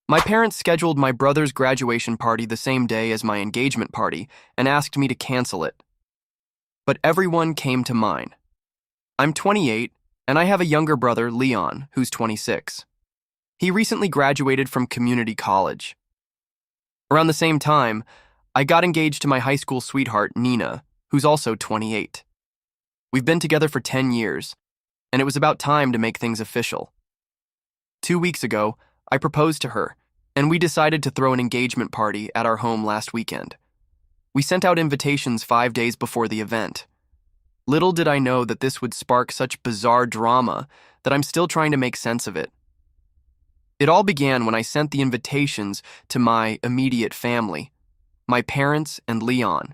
My parents scheduled my brother's graduation party the same day as my engagement party and asked me to cancel it. But everyone came to mine. I'm 28, and I have a younger brother, Leon, who's 26. He recently graduated from community college. Around the same time, I got engaged to my high school sweetheart, Nina, who's also 28. We've been together for 10 years, and it was about time to make things official. 2 weeks ago, I proposed to her, and we decided to throw an engagement party at our home last weekend. We sent out invitations 5 days before the event. Little did I know that this would spark such bizarre drama that I'm still trying to make sense of it. It all began when I sent the invitations to my immediate family, my parents and Leon.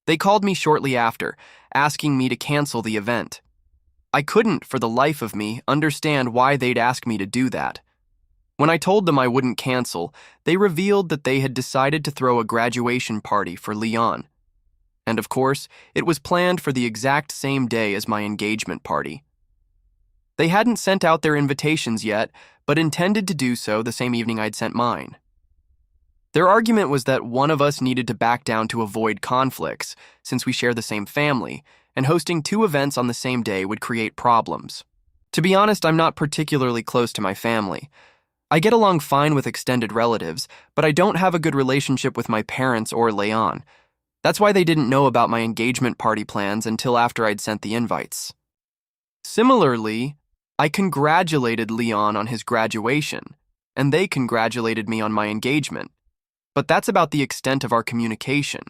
They called me shortly after, asking me to cancel the event. I couldn't, for the life of me, understand why they'd ask me to do that. When I told them I wouldn't cancel, they revealed that they had decided to throw a graduation party for Leon. And of course, it was planned for the exact same day as my engagement party. They hadn't sent out their invitations yet, but intended to do so the same evening I'd sent mine. Their argument was that one of us needed to back down to avoid conflicts, since we share the same family, and hosting 2 events on the same day would create problems. To be honest, I'm not particularly close to my family. I get along fine with extended relatives, but I don't have a good relationship with my parents or Leon. That's why they didn't know about my engagement party plans until after I'd sent the invites. Similarly, I congratulated Leon on his graduation, and they congratulated me on my engagement. But that's about the extent of our communication.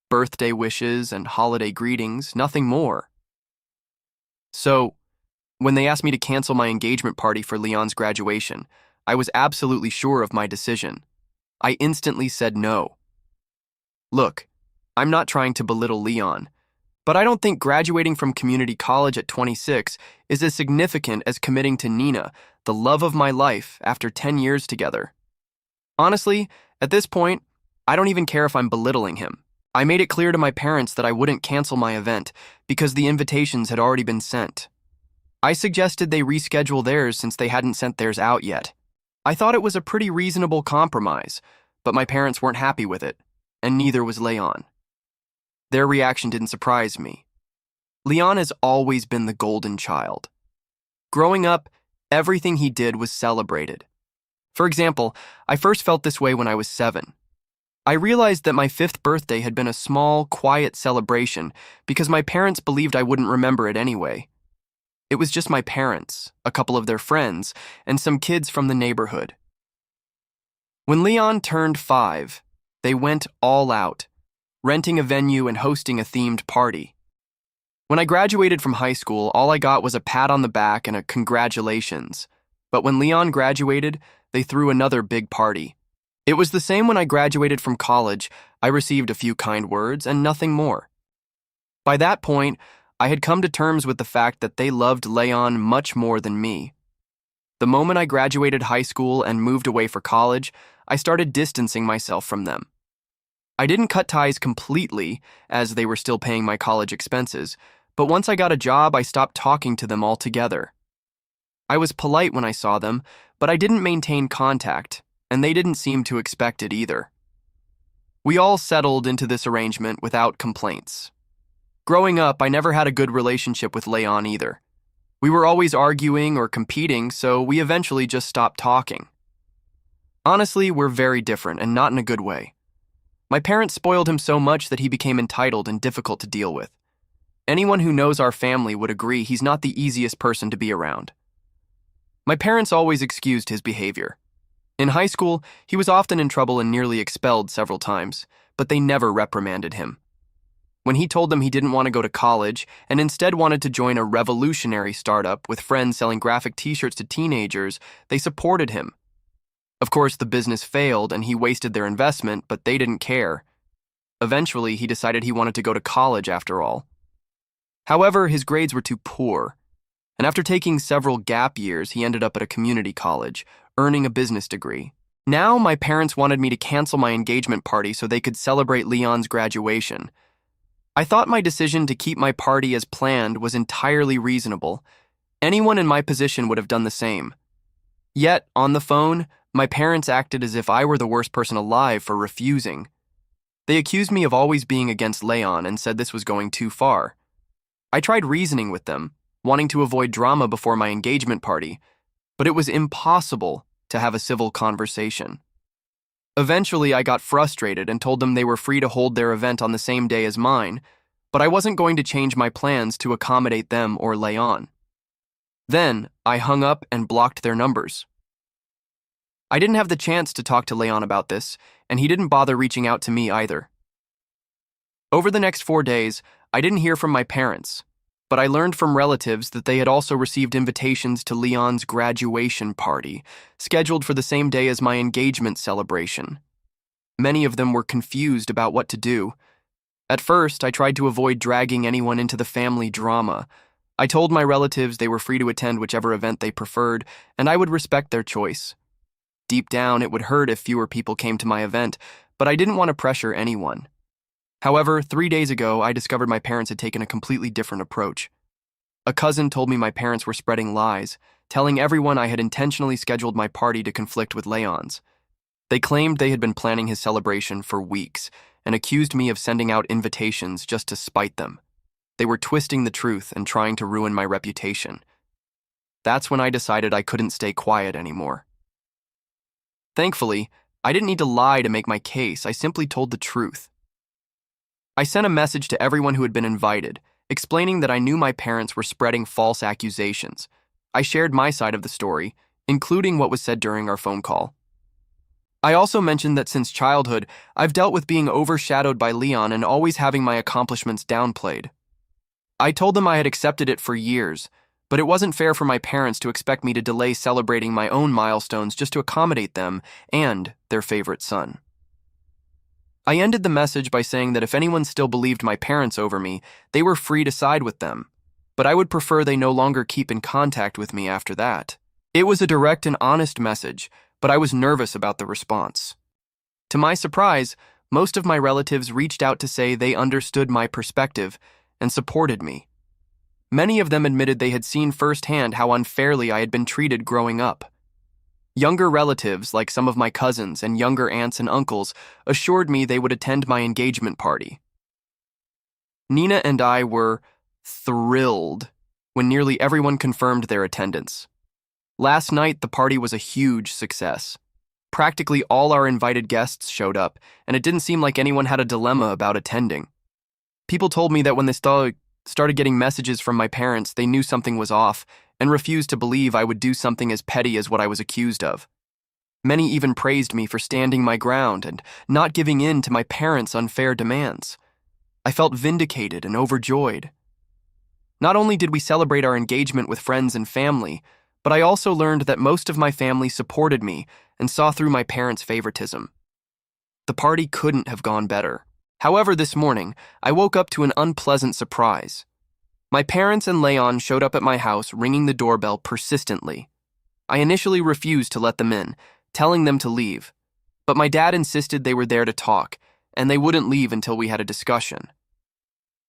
Birthday wishes and holiday greetings, nothing more. So, when they asked me to cancel my engagement party for Leon's graduation, I was absolutely sure of my decision. I instantly said no. Look, I'm not trying to belittle Leon, but I don't think graduating from community college at 26 is as significant as committing to Nina, the love of my life, after 10 years together. Honestly, at this point, I don't even care if I'm belittling him. I made it clear to my parents that I wouldn't cancel my event because the invitations had already been sent. I suggested they reschedule theirs since they hadn't sent theirs out yet. I thought it was a pretty reasonable compromise, but my parents weren't happy with it, and neither was Leon. Their reaction didn't surprise me. Leon has always been the golden child. Growing up, everything he did was celebrated. For example, I first felt this way when I was 7. I realized that my 5th birthday had been a small, quiet celebration because my parents believed I wouldn't remember it anyway. It was just my parents, a couple of their friends, and some kids from the neighborhood. When Leon turned 5, they went all out, renting a venue and hosting a themed party. When I graduated from high school, all I got was a pat on the back and a congratulations. But when Leon graduated, they threw another big party. It was the same when I graduated from college. I received a few kind words and nothing more. By that point, I had come to terms with the fact that they loved Leon much more than me. The moment I graduated high school and moved away for college, I started distancing myself from them. I didn't cut ties completely, as they were still paying my college expenses, but once I got a job, I stopped talking to them altogether. I was polite when I saw them, but I didn't maintain contact, and they didn't seem to expect it either. We all settled into this arrangement without complaints. Growing up, I never had a good relationship with Leon either. We were always arguing or competing, so we eventually just stopped talking. Honestly, we're very different, and not in a good way. My parents spoiled him so much that he became entitled and difficult to deal with. Anyone who knows our family would agree he's not the easiest person to be around. My parents always excused his behavior. In high school, he was often in trouble and nearly expelled several times, but they never reprimanded him. When he told them he didn't want to go to college and instead wanted to join a revolutionary startup with friends selling graphic t-shirts to teenagers, they supported him. Of course, the business failed and he wasted their investment, but they didn't care. Eventually, he decided he wanted to go to college after all. However, his grades were too poor, and after taking several gap years, he ended up at a community college, earning a business degree. Now, my parents wanted me to cancel my engagement party so they could celebrate Leon's graduation. I thought my decision to keep my party as planned was entirely reasonable. Anyone in my position would have done the same. Yet, on the phone, My parents acted as if I were the worst person alive for refusing. They accused me of always being against Leon and said this was going too far. I tried reasoning with them, wanting to avoid drama before my engagement party, but it was impossible to have a civil conversation. Eventually, I got frustrated and told them they were free to hold their event on the same day as mine, but I wasn't going to change my plans to accommodate them or Leon. Then, I hung up and blocked their numbers. I didn't have the chance to talk to Leon about this, and he didn't bother reaching out to me either. Over the next 4 days, I didn't hear from my parents, but I learned from relatives that they had also received invitations to Leon's graduation party, scheduled for the same day as my engagement celebration. Many of them were confused about what to do. At first, I tried to avoid dragging anyone into the family drama. I told my relatives they were free to attend whichever event they preferred, and I would respect their choice. Deep down, it would hurt if fewer people came to my event, but I didn't want to pressure anyone. However, 3 days ago, I discovered my parents had taken a completely different approach. A cousin told me my parents were spreading lies, telling everyone I had intentionally scheduled my party to conflict with Leon's. They claimed they had been planning his celebration for weeks and accused me of sending out invitations just to spite them. They were twisting the truth and trying to ruin my reputation. That's when I decided I couldn't stay quiet anymore. Thankfully, I didn't need to lie to make my case. I simply told the truth. I sent a message to everyone who had been invited, explaining that I knew my parents were spreading false accusations. I shared my side of the story, including what was said during our phone call. I also mentioned that since childhood, I've dealt with being overshadowed by Leon and always having my accomplishments downplayed. I told them I had accepted it for years, but it wasn't fair for my parents to expect me to delay celebrating my own milestones just to accommodate them and their favorite son. I ended the message by saying that if anyone still believed my parents over me, they were free to side with them, but I would prefer they no longer keep in contact with me after that. It was a direct and honest message, but I was nervous about the response. To my surprise, most of my relatives reached out to say they understood my perspective and supported me. Many of them admitted they had seen firsthand how unfairly I had been treated growing up. Younger relatives, like some of my cousins and younger aunts and uncles, assured me they would attend my engagement party. Nina and I were thrilled when nearly everyone confirmed their attendance. Last night, the party was a huge success. Practically all our invited guests showed up, and it didn't seem like anyone had a dilemma about attending. People told me that when they started getting messages from my parents, they knew something was off and refused to believe I would do something as petty as what I was accused of. Many even praised me for standing my ground and not giving in to my parents' unfair demands. I felt vindicated and overjoyed. Not only did we celebrate our engagement with friends and family, but I also learned that most of my family supported me and saw through my parents' favoritism. The party couldn't have gone better. However, this morning, I woke up to an unpleasant surprise. My parents and Leon showed up at my house, ringing the doorbell persistently. I initially refused to let them in, telling them to leave, but my dad insisted they were there to talk, and they wouldn't leave until we had a discussion.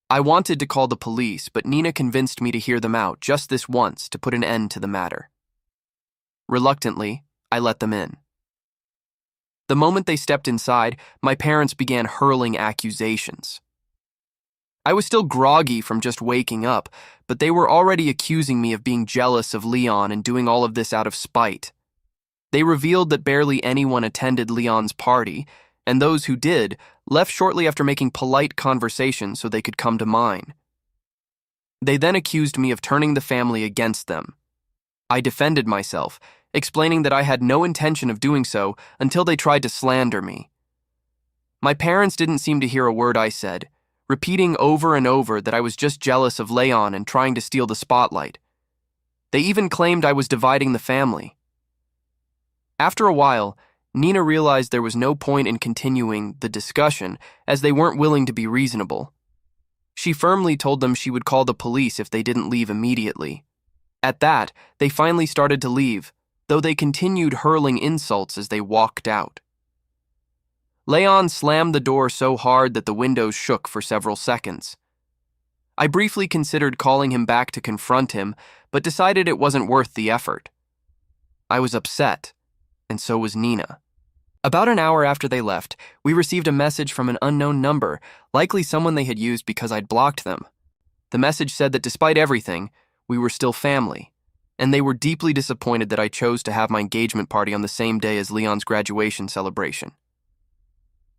I wanted to call the police, but Nina convinced me to hear them out just this once to put an end to the matter. Reluctantly, I let them in. The moment they stepped inside, my parents began hurling accusations. I was still groggy from just waking up, but they were already accusing me of being jealous of Leon and doing all of this out of spite. They revealed that barely anyone attended Leon's party, and those who did left shortly after making polite conversation so they could come to mine. They then accused me of turning the family against them. I defended myself, explaining that I had no intention of doing so until they tried to slander me. My parents didn't seem to hear a word I said, repeating over and over that I was just jealous of Leon and trying to steal the spotlight. They even claimed I was dividing the family. After a while, Nina realized there was no point in continuing the discussion as they weren't willing to be reasonable. She firmly told them she would call the police if they didn't leave immediately. At that, they finally started to leave, though they continued hurling insults as they walked out. Leon slammed the door so hard that the windows shook for several seconds. I briefly considered calling him back to confront him, but decided it wasn't worth the effort. I was upset. and so was Nina. About an hour after they left, we received a message from an unknown number, likely someone they had used because I'd blocked them. The message said that despite everything, we were still family, and they were deeply disappointed that I chose to have my engagement party on the same day as Leon's graduation celebration.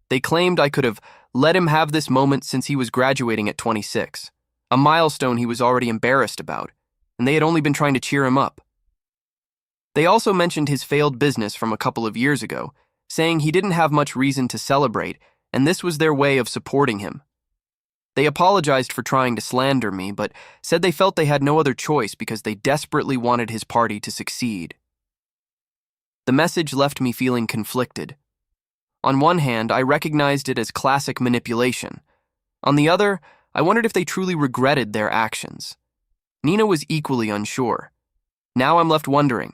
They claimed I could have let him have this moment since he was graduating at 26, a milestone he was already embarrassed about, and they had only been trying to cheer him up. They also mentioned his failed business from a couple of years ago, saying he didn't have much reason to celebrate, and this was their way of supporting him. They apologized for trying to slander me, but said they felt they had no other choice because they desperately wanted his party to succeed. The message left me feeling conflicted. On one hand, I recognized it as classic manipulation. On the other, I wondered if they truly regretted their actions. Nina was equally unsure. Now I'm left wondering,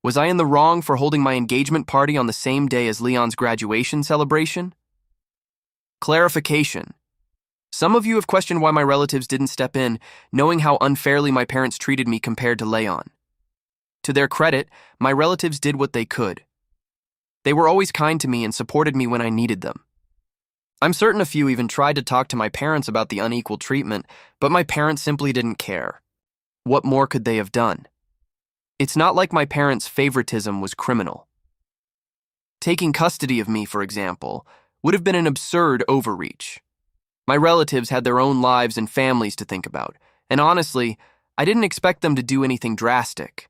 was I in the wrong for holding my engagement party on the same day as Leon's graduation celebration? Clarification. Some of you have questioned why my relatives didn't step in, knowing how unfairly my parents treated me compared to Leon. To their credit, my relatives did what they could. They were always kind to me and supported me when I needed them. I'm certain a few even tried to talk to my parents about the unequal treatment, but my parents simply didn't care. What more could they have done? It's not like my parents' favoritism was criminal. Taking custody of me, for example, would have been an absurd overreach. My relatives had their own lives and families to think about, and honestly, I didn't expect them to do anything drastic.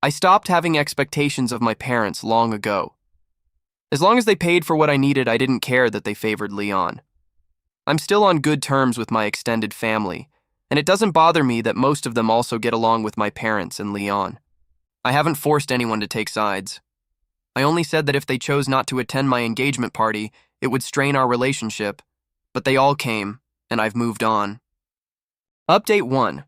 I stopped having expectations of my parents long ago. As long as they paid for what I needed, I didn't care that they favored Leon. I'm still on good terms with my extended family, and it doesn't bother me that most of them also get along with my parents and Leon. I haven't forced anyone to take sides. I only said that if they chose not to attend my engagement party, it would strain our relationship, but they all came, and I've moved on. Update 1.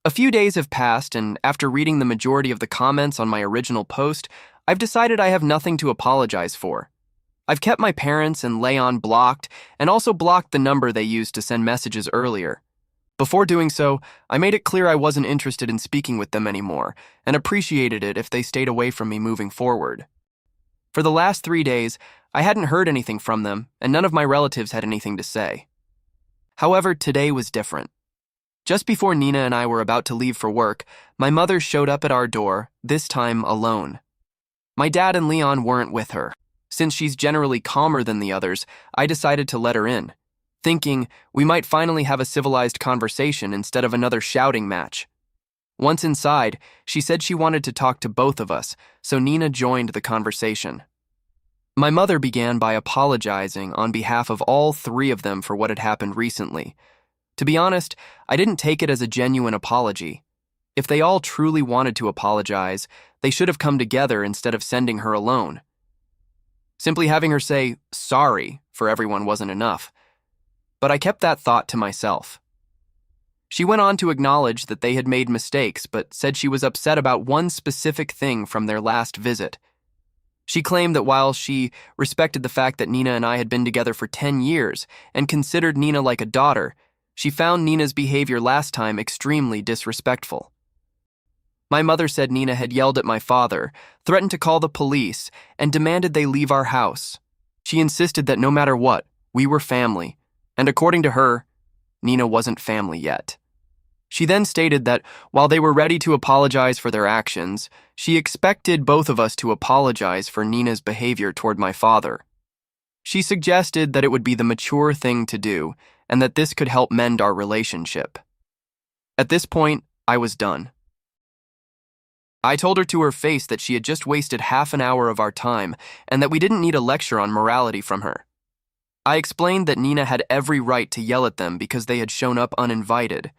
A few days have passed, and after reading the majority of the comments on my original post, I've decided I have nothing to apologize for. I've kept my parents and Leon blocked, and also blocked the number they used to send messages earlier. Before doing so, I made it clear I wasn't interested in speaking with them anymore, and appreciated it if they stayed away from me moving forward. For the last 3 days, I hadn't heard anything from them, and none of my relatives had anything to say. However, today was different. Just before Nina and I were about to leave for work, my mother showed up at our door, this time alone. My dad and Leon weren't with her. Since she's generally calmer than the others, I decided to let her in, thinking we might finally have a civilized conversation instead of another shouting match. Once inside, she said she wanted to talk to both of us, so Nina joined the conversation. My mother began by apologizing on behalf of all 3 of them for what had happened recently. To be honest, I didn't take it as a genuine apology. If they all truly wanted to apologize, they should have come together instead of sending her alone. Simply having her say sorry for everyone wasn't enough. But I kept that thought to myself. She went on to acknowledge that they had made mistakes, but said she was upset about one specific thing from their last visit. She claimed that while she respected the fact that Nina and I had been together for 10 years and considered Nina like a daughter, she found Nina's behavior last time extremely disrespectful. My mother said Nina had yelled at my father, threatened to call the police, and demanded they leave our house. She insisted that no matter what, we were family, and according to her, Nina wasn't family yet. She then stated that while they were ready to apologize for their actions, she expected both of us to apologize for Nina's behavior toward my father. She suggested that it would be the mature thing to do, and that this could help mend our relationship. At this point, I was done. I told her to her face that she had just wasted half an hour of our time, and that we didn't need a lecture on morality from her. I explained that Nina had every right to yell at them because they had shown up uninvited.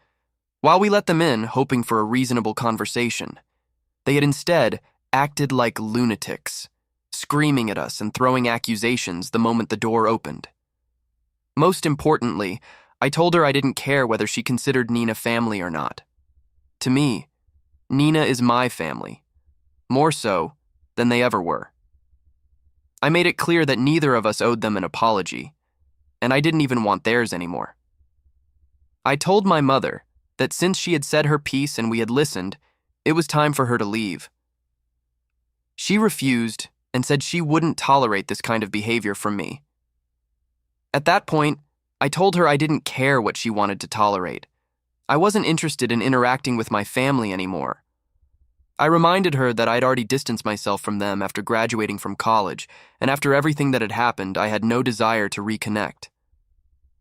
While we let them in, hoping for a reasonable conversation, they had instead acted like lunatics, screaming at us and throwing accusations the moment the door opened. Most importantly, I told her I didn't care whether she considered Nina family or not. To me, Nina is my family, more so than they ever were. I made it clear that neither of us owed them an apology, and I didn't even want theirs anymore. I told my mother that since she had said her piece and we had listened, it was time for her to leave. She refused, and said she wouldn't tolerate this kind of behavior from me. At that point, I told her I didn't care what she wanted to tolerate. I wasn't interested in interacting with my family anymore. I reminded her that I'd already distanced myself from them after graduating from college, and after everything that had happened, I had no desire to reconnect.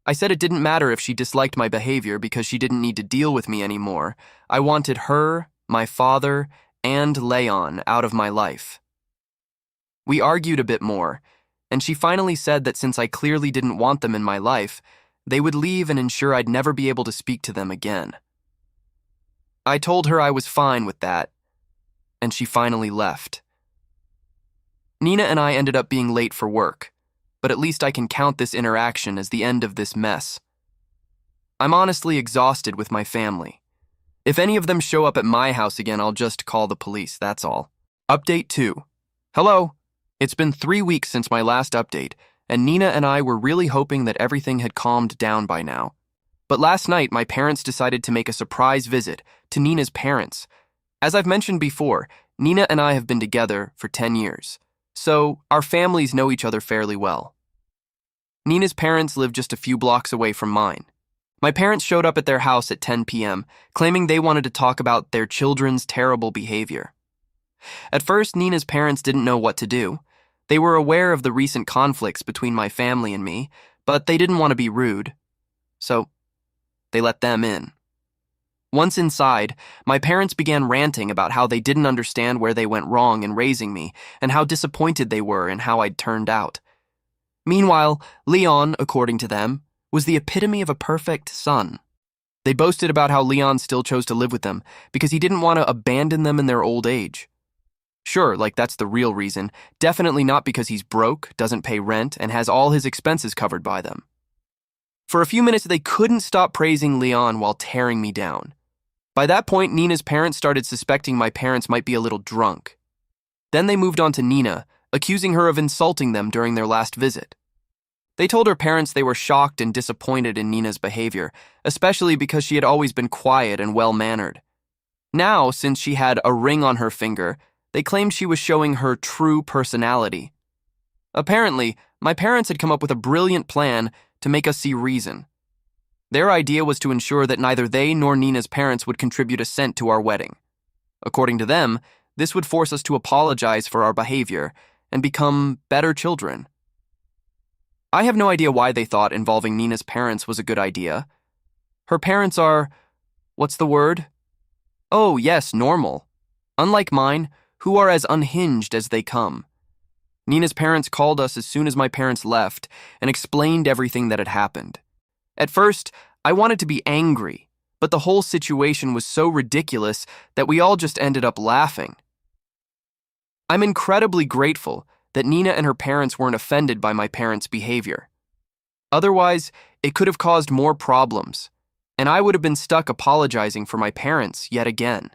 I said it didn't matter if she disliked my behavior because she didn't need to deal with me anymore. I wanted her, my father, and Leon out of my life. We argued a bit more, and she finally said that since I clearly didn't want them in my life, they would leave and ensure I'd never be able to speak to them again. I told her I was fine with that, and she finally left. Nina and I ended up being late for work, but at least I can count this interaction as the end of this mess. I'm honestly exhausted with my family. If any of them show up at my house again, I'll just call the police, that's all. Update 2. Hello. It's been 3 weeks since my last update, and Nina and I were really hoping that everything had calmed down by now. But last night, my parents decided to make a surprise visit to Nina's parents. As I've mentioned before, Nina and I have been together for 10 years, so our families know each other fairly well. Nina's parents live just a few blocks away from mine. My parents showed up at their house at 10 p.m., claiming they wanted to talk about their children's terrible behavior. At first, Nina's parents didn't know what to do. They were aware of the recent conflicts between my family and me, but they didn't want to be rude, so they let them in. Once inside, my parents began ranting about how they didn't understand where they went wrong in raising me and how disappointed they were in how I'd turned out. Meanwhile, Leon, according to them, was the epitome of a perfect son. They boasted about how Leon still chose to live with them because he didn't want to abandon them in their old age. Sure, like that's the real reason, definitely not because he's broke, doesn't pay rent, and has all his expenses covered by them. For a few minutes, they couldn't stop praising Leon while tearing me down. By that point, Nina's parents started suspecting my parents might be a little drunk. Then they moved on to Nina, accusing her of insulting them during their last visit. They told her parents they were shocked and disappointed in Nina's behavior, especially because she had always been quiet and well-mannered. Now, since she had a ring on her finger, they claimed she was showing her true personality. Apparently, my parents had come up with a brilliant plan to make us see reason. Their idea was to ensure that neither they nor Nina's parents would contribute a cent to our wedding. According to them, this would force us to apologize for our behavior and become better children. I have no idea why they thought involving Nina's parents was a good idea. Her parents are, what's the word? Oh, yes, normal. Unlike mine, who are as unhinged as they come. Nina's parents called us as soon as my parents left and explained everything that had happened. At first, I wanted to be angry, but the whole situation was so ridiculous that we all just ended up laughing. I'm incredibly grateful that Nina and her parents weren't offended by my parents' behavior. Otherwise, it could have caused more problems, and I would have been stuck apologizing for my parents yet again.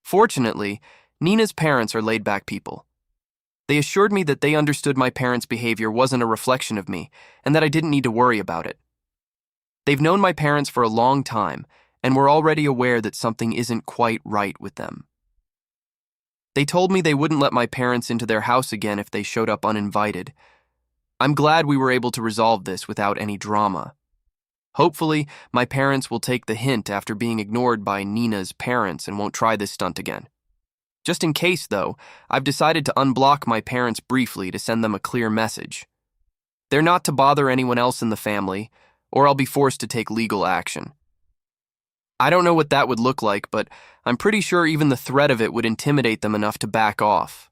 Fortunately, Nina's parents are laid-back people. They assured me that they understood my parents' behavior wasn't a reflection of me and that I didn't need to worry about it. They've known my parents for a long time and were already aware that something isn't quite right with them. They told me they wouldn't let my parents into their house again if they showed up uninvited. I'm glad we were able to resolve this without any drama. Hopefully, my parents will take the hint after being ignored by Nina's parents and won't try this stunt again. Just in case, though, I've decided to unblock my parents briefly to send them a clear message. They're not to bother anyone else in the family, or I'll be forced to take legal action. I don't know what that would look like, but I'm pretty sure even the threat of it would intimidate them enough to back off.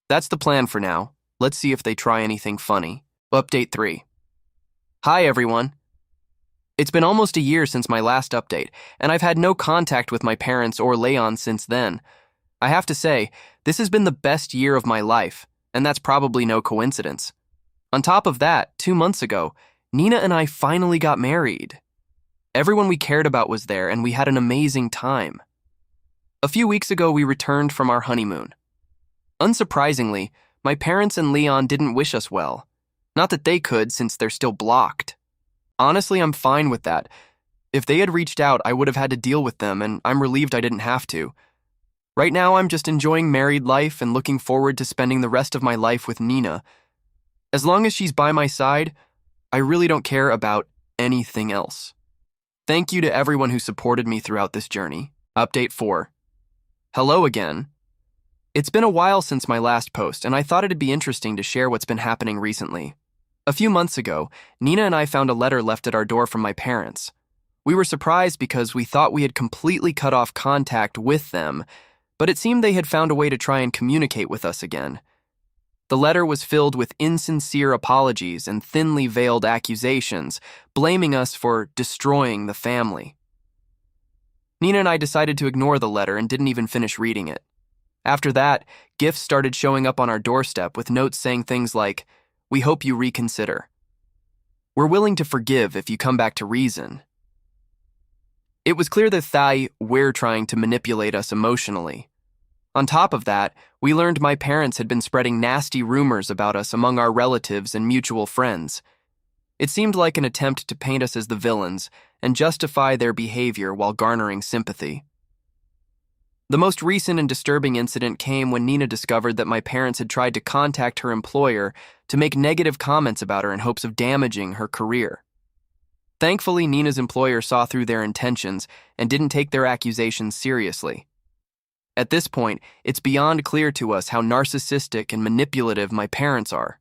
That's the plan for now. Let's see if they try anything funny. Update 3. Hi, everyone. It's been almost a year since my last update, and I've had no contact with my parents or Leon since then. I have to say, this has been the best year of my life, and that's probably no coincidence. On top of that, 2 months ago, Nina and I finally got married. Everyone we cared about was there, and we had an amazing time. A few weeks ago, we returned from our honeymoon. Unsurprisingly, my parents and Leon didn't wish us well. Not that they could, since they're still blocked. Honestly, I'm fine with that. If they had reached out, I would have had to deal with them, and I'm relieved I didn't have to. Right now, I'm just enjoying married life and looking forward to spending the rest of my life with Nina. As long as she's by my side, I really don't care about anything else. Thank you to everyone who supported me throughout this journey. Update 4. Hello again. It's been a while since my last post, and I thought it'd be interesting to share what's been happening recently. A few months ago, Nina and I found a letter left at our door from my parents. We were surprised because we thought we had completely cut off contact with them, but it seemed they had found a way to try and communicate with us again. The letter was filled with insincere apologies and thinly veiled accusations, blaming us for destroying the family. Nina and I decided to ignore the letter and didn't even finish reading it. After that, gifts started showing up on our doorstep with notes saying things like, "We hope you reconsider. We're willing to forgive if you come back to reason." It was clear that they were trying to manipulate us emotionally. On top of that, we learned my parents had been spreading nasty rumors about us among our relatives and mutual friends. It seemed like an attempt to paint us as the villains and justify their behavior while garnering sympathy. The most recent and disturbing incident came when Nina discovered that my parents had tried to contact her employer to make negative comments about her in hopes of damaging her career. Thankfully, Nina's employer saw through their intentions and didn't take their accusations seriously. At this point, it's beyond clear to us how narcissistic and manipulative my parents are.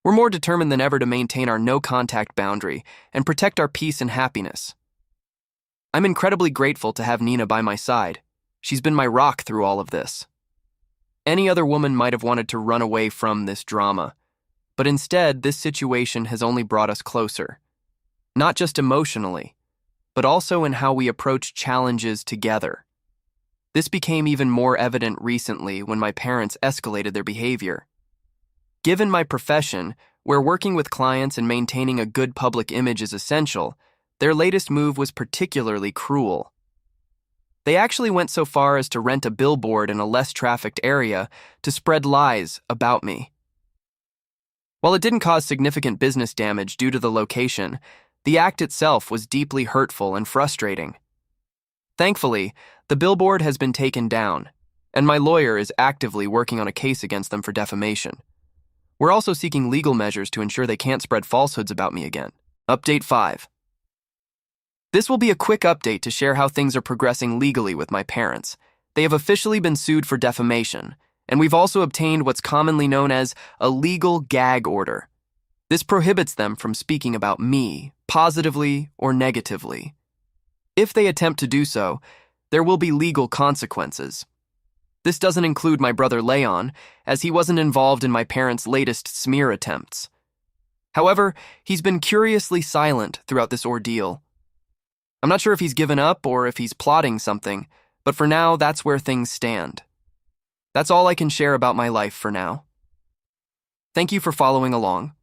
We're more determined than ever to maintain our no-contact boundary and protect our peace and happiness. I'm incredibly grateful to have Nina by my side. She's been my rock through all of this. Any other woman might have wanted to run away from this drama, but instead, this situation has only brought us closer. Not just emotionally, but also in how we approach challenges together. This became even more evident recently when my parents escalated their behavior. Given my profession, where working with clients and maintaining a good public image is essential, their latest move was particularly cruel. They actually went so far as to rent a billboard in a less trafficked area to spread lies about me. While it didn't cause significant business damage due to the location, the act itself was deeply hurtful and frustrating. Thankfully, the billboard has been taken down, and my lawyer is actively working on a case against them for defamation. We're also seeking legal measures to ensure they can't spread falsehoods about me again. Update 5. This will be a quick update to share how things are progressing legally with my parents. They have officially been sued for defamation, and we've also obtained what's commonly known as a legal gag order. This prohibits them from speaking about me, positively or negatively. If they attempt to do so, there will be legal consequences. This doesn't include my brother Leon, as he wasn't involved in my parents' latest smear attempts. However, he's been curiously silent throughout this ordeal. I'm not sure if he's given up or if he's plotting something, but for now, that's where things stand. That's all I can share about my life for now. Thank you for following along.